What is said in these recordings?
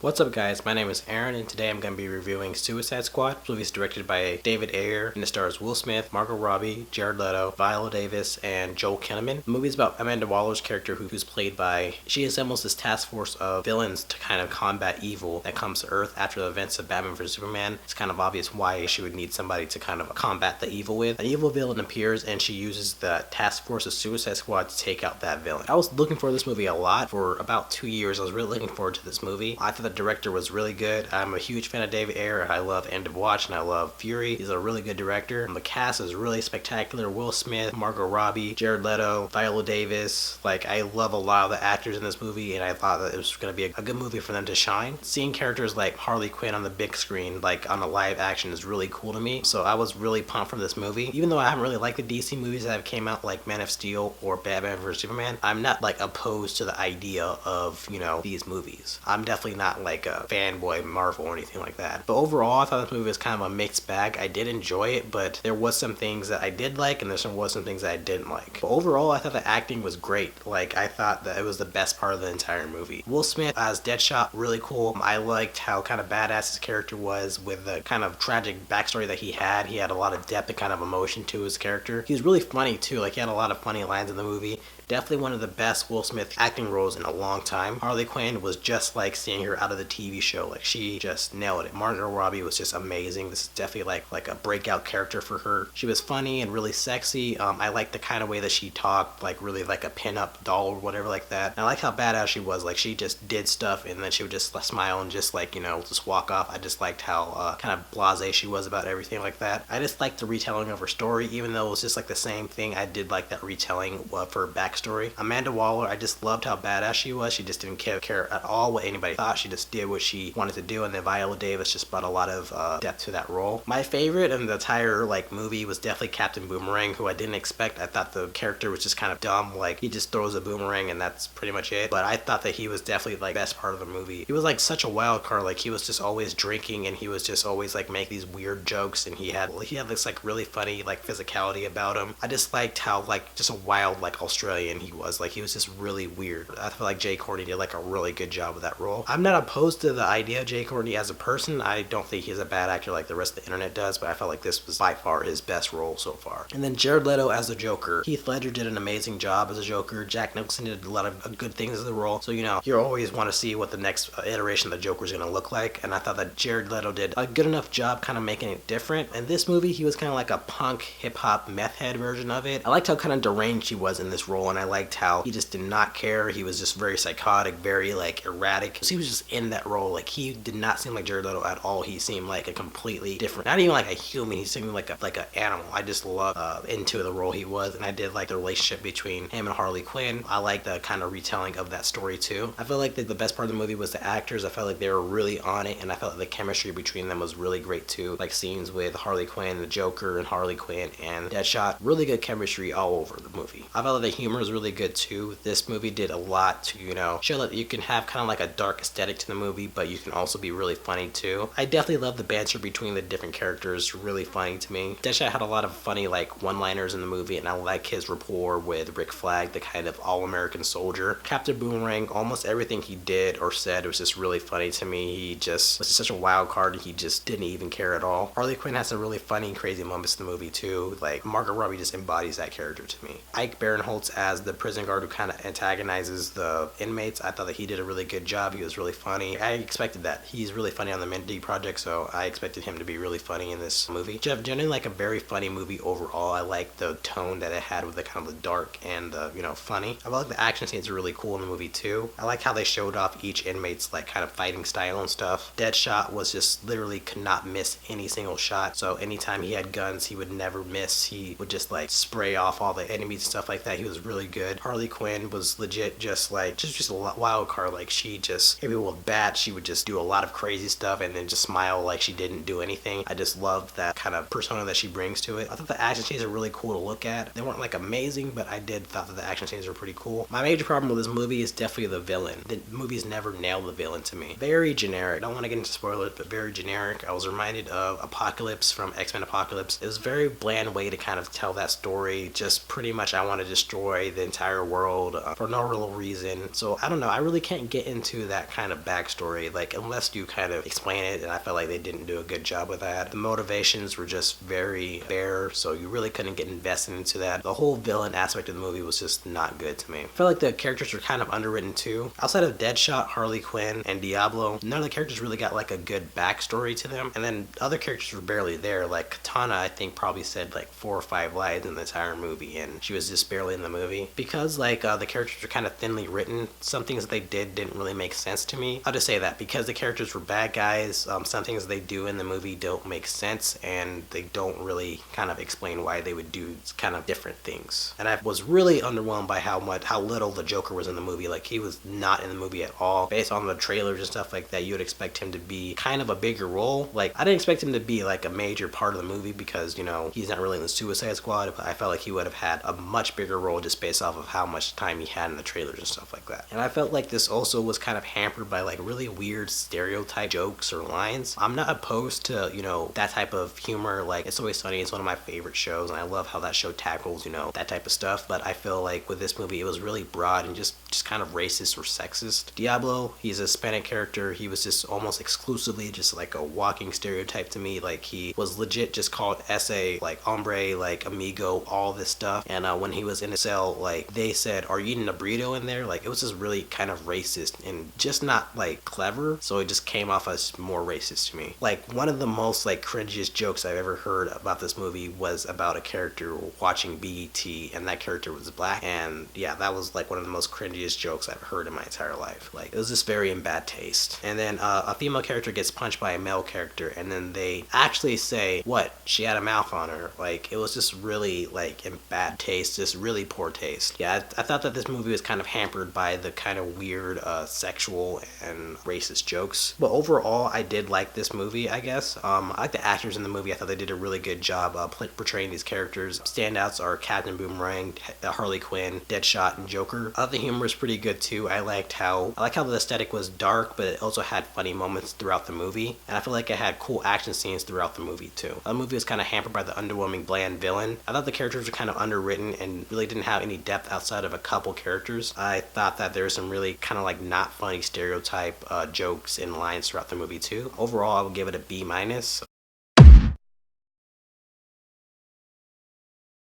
What's up guys, my name is Aaron and today I'm going to be reviewing Suicide Squad. This movie is directed by David Ayer and it stars Will Smith, Margot Robbie, Jared Leto, Viola Davis, and Joel Kinnaman. The movie is about Amanda Waller's character who's played by, she assembles this task force of villains to kind of combat evil that comes to Earth after the events of Batman vs Superman. It's kind of obvious why she would need somebody to kind of combat the evil with. An evil villain appears and she uses the task force of Suicide Squad to take out that villain. I was looking for this movie a lot. For about 2 years I was really looking forward to this movie. I thought the director was really good. I'm a huge fan of David Ayer. I love End of Watch and I love Fury. He's a really good director. The cast is really spectacular. Will Smith, Margot Robbie, Jared Leto, Viola Davis. Like, I love a lot of the actors in this movie and I thought that it was going to be a good movie for them to shine. Seeing characters like Harley Quinn on the big screen, like on a live action, is really cool to me. So I was really pumped for this movie. Even though I haven't really liked the DC movies that have came out, like Man of Steel or Batman vs Superman, I'm not like opposed to the idea of, these movies. I'm definitely not like a fanboy Marvel or anything like that. But overall, I thought this movie was kind of a mixed bag. I did enjoy it, but there was some things that I did like and there was some things that I didn't like. But overall, I thought the acting was great. Like, I thought that it was the best part of the entire movie. Will Smith as Deadshot, really cool. I liked how kind of badass his character was with the kind of tragic backstory that he had. He had a lot of depth and kind of emotion to his character. He was really funny too. Like, he had a lot of funny lines in the movie. Definitely one of the best Will Smith acting roles in a long time. Harley Quinn was just like seeing her out of the TV show. Like, she just nailed it. Margot Robbie was just amazing. This is definitely like a breakout character for her. She was funny and really sexy. I like the kind of way that she talked, like really like a pin-up doll or whatever like that. And I like how badass she was. Like, she just did stuff and then she would just smile and just like, just walk off. I just liked how kind of blasé she was about everything like that. I just liked the retelling of her story, even though it was just like the same thing. I did like that retelling for her backstory. Amanda Waller, I just loved how badass she was. She just didn't care at all what anybody thought. She just did what she wanted to do, and then Viola Davis just brought a lot of depth to that role. My favorite in the entire movie was definitely Captain Boomerang, who I didn't expect. I thought the character was just kind of dumb. Like, he just throws a boomerang and that's pretty much it. But I thought that he was definitely like the best part of the movie. He was like such a wild card. Like, he was just always drinking and he was just always like make these weird jokes, and he had this like really funny like physicality about him. I just liked how like just a wild like Australian he was. Like, he was just really weird. I feel like Jai Courtney did like a really good job with that role. I'm not opposed to the idea of Jai Courtney as a person. I don't think he's a bad actor like the rest of the internet does, but I felt like this was by far his best role so far. And then Jared Leto as the Joker. Heath Ledger did an amazing job as a Joker. Jack Nicholson did a lot of good things as the role. So, you always want to see what the next iteration of the Joker is going to look like. And I thought that Jared Leto did a good enough job kind of making it different. In this movie, he was kind of like a punk, hip-hop, meth head version of it. I liked how kind of deranged he was in this role, and I liked how he just did not care. He was just very psychotic, very like erratic. So he was just in that role. Like, he did not seem like Jared Leto at all. He seemed like a completely different, not even like a human. He seemed like an animal. I just loved into the role he was, and I did like the relationship between him and Harley Quinn. I like the kind of retelling of that story too. I feel like the best part of the movie was the actors. I felt like they were really on it, and I felt like the chemistry between them was really great too. Like, scenes with Harley Quinn, the Joker, and Harley Quinn and Deadshot. Really good chemistry all over the movie. I felt like the humor was really good too. This movie did a lot to, show that you can have kind of like a dark aesthetic to the movie, but you can also be really funny too. I definitely love the banter between the different characters. Really funny to me. Deadshot had a lot of funny like one-liners in the movie, and I like his rapport with Rick Flag, the kind of all-American soldier. Captain Boomerang, almost everything he did or said was just really funny to me. He just was just such a wild card, and he just didn't even care at all. Harley Quinn has some really funny and crazy moments in the movie too. Like, Margot Robbie just embodies that character to me. Ike Barinholtz as the prison guard who kind of antagonizes the inmates. I thought that he did a really good job. He was really funny. I expected that. He's really funny on the Mindy Project, so I expected him to be really funny in this movie. Generally like a very funny movie overall. I like the tone that it had with the kind of the dark and the, funny. I felt like the action scenes are really cool in the movie too. I like how they showed off each inmate's like kind of fighting style and stuff. Deadshot was just literally could not miss any single shot. So anytime he had guns, he would never miss. He would just like spray off all the enemies and stuff like that. He was really good. Harley Quinn was legit just a wild card. Like, she just hit people with bats. She would just do a lot of crazy stuff and then just smile like she didn't do anything. I just loved that kind of persona that she brings to it. I thought the action scenes are really cool to look at. They weren't like amazing, but I did thought that the action scenes were pretty cool. My major problem with this movie is definitely the villain. The movies never nailed the villain to me. Very generic. I don't want to get into spoilers, but very generic. I was reminded of Apocalypse from X-Men Apocalypse. It was a very bland way to kind of tell that story. Just pretty much I want to destroy the entire world for no real reason. So I don't know, I really can't get into that kind of backstory, like unless you kind of explain it, and I felt like they didn't do a good job with that. The motivations were just very bare, so you really couldn't get invested into that. The whole villain aspect of the movie was just not good to me. I felt like the characters were kind of underwritten too. Outside of Deadshot, Harley Quinn, and Diablo, none of the characters really got like a good backstory to them, and then other characters were barely there. Like Katana, I think probably said like 4 or 5 lines in the entire movie, and she was just barely in the movie. Because like the characters were kind of thinly written, some things that they didn't really make sense to me. I'll just say that because the characters were bad guys, some things they do in the movie don't make sense, and they don't really kind of explain why they would do kind of different things. And I was really underwhelmed by how little the Joker was in the movie. Like, he was not in the movie at all. Based on the trailers and stuff like that, you would expect him to be kind of a bigger role. Like, I didn't expect him to be like a major part of the movie because, you know, he's not really in the Suicide Squad, but I felt like he would have had a much bigger role just based off of how much time he had in the trailers and stuff like that. And I felt like this also was kind of hampered by like really weird stereotype jokes or lines. I'm not opposed to, you know, that type of humor. Like, It's Always Sunny is one of my favorite shows, and I love how that show tackles, you know, that type of stuff. But I feel like with this movie, it was really broad and just kind of racist or sexist. Diablo, he's a Hispanic character. He was just almost exclusively just like a walking stereotype to me. Like, he was legit just called ese, like hombre, like amigo, all this stuff. And when he was in a cell, like, they said, "Are you eating a burrito in there?" Like, it was just really kind of racist and just not like clever. So it just came off as more racist to me. Like, one of the most like cringiest jokes I've ever heard about this movie was about a character watching BET, and that character was black. And yeah, that was like one of the most cringiest jokes I've heard in my entire life. Like, it was just very in bad taste. And then a female character gets punched by a male character, and then they actually say, "What? She had a mouth on her." Like, it was just really like in bad taste, just really poor taste. Yeah, I thought that this movie was kind of hampered by the kind of weird sexual and racist jokes. But overall, I did like this movie, I guess. I like the actors in the movie. I thought they did a really good job portraying these characters. Standouts are Captain Boomerang, Harley Quinn, Deadshot, and Joker. I thought the humor was pretty good too. I like how the aesthetic was dark, but it also had funny moments throughout the movie. And I feel like it had cool action scenes throughout the movie too. The movie was kind of hampered by the underwhelming bland villain. I thought the characters were kind of underwritten and really didn't have any depth outside of a couple characters. I thought that there was some really kind of like not funny stereotype jokes and lines throughout the movie too. Overall, I would give it a B-.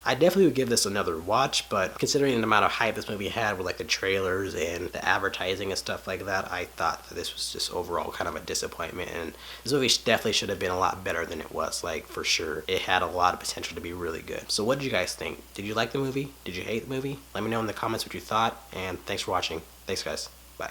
I definitely would give this another watch, but considering the amount of hype this movie had with like the trailers and the advertising and stuff like that, I thought that this was just overall kind of a disappointment, and this movie definitely should have been a lot better than it was. Like, for sure, it had a lot of potential to be really good. So what did you guys think? Did you like the movie? Did you hate the movie? Let me know in the comments what you thought, and thanks for watching. Thanks, guys.